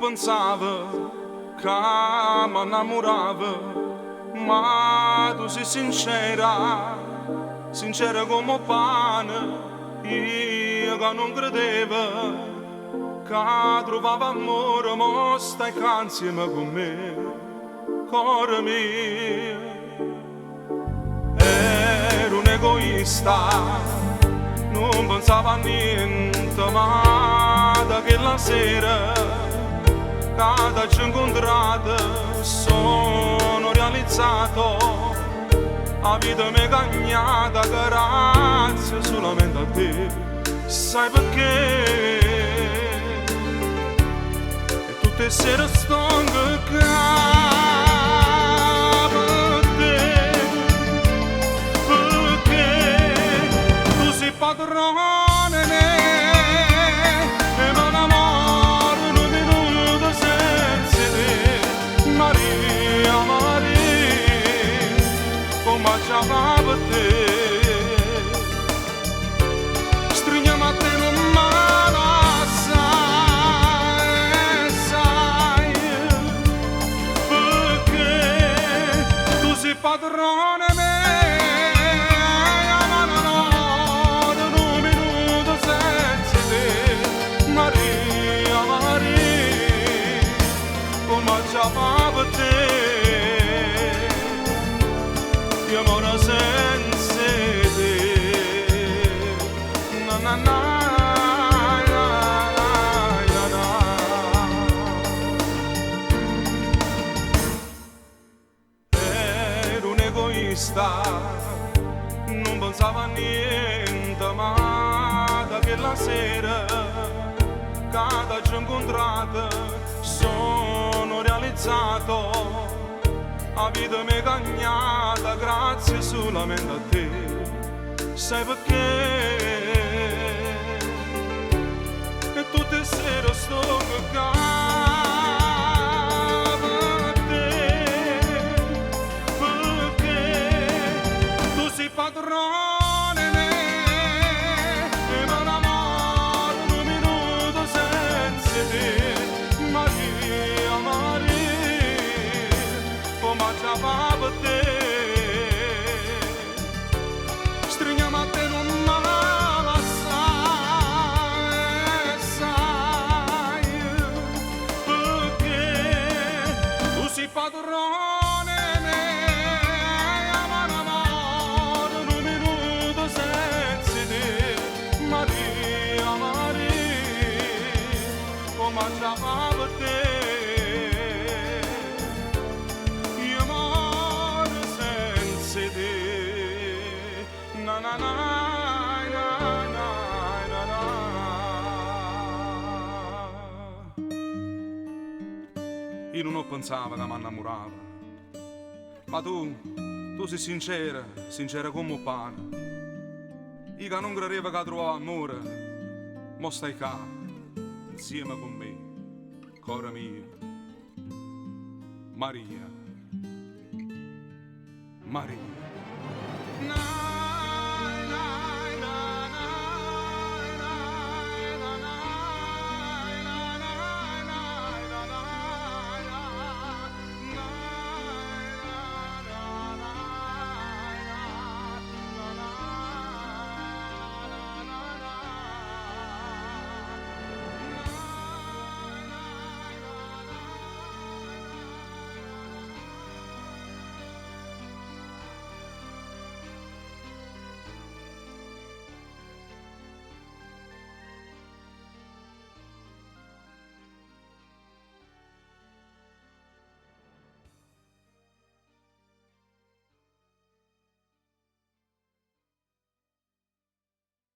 pensavo che mi innamoravo, ma tu sei sincera, sincera come un pane. Io che non credevo che trovavo amore, ma stai qua insieme con me, cuore mio. Ero un egoista, non pensavo a niente, ma da quella sera che ci ho incontrato sono realizzato. La vita mi è cagnata grazie solamente a te. Sai perché? E tutte le sere stanco per te, perché tu sei padrone mia e mi innamoro in un minuto senza te. Maria, Maria, come ci avrà per te. Stringiamo a te la mano assai, sai, perché tu sei padrone mia, ma non ho un minuto senza te. Maria, Maria, come ci avrà per te. Io amore senza te, na na na na na na. Ero un egoista, non pensavo a niente, ma da quella sera che ci ho incontrato sono realizzato. La vita mi è cagnata grazie solamente a te. Sai perché? E tutte le sere sto qua per te, perché tu sei padrone mia e mi innamoro in un minuto senza te. Maria, Maria, come ci avrà per te. Stringiamo a te non male assai, sai, perché tu sei padrone mia, ma non amore in un minuto senza te. Maria, Maria, come ci avrà per te. Na na na na na na. Io non ho pensato che mi innamorava, ma tu sei sincera, sincera come un pane. Io che non credevo che trovavo amore, mo stai qua, insieme con me, cuore mio. Maria, Maria.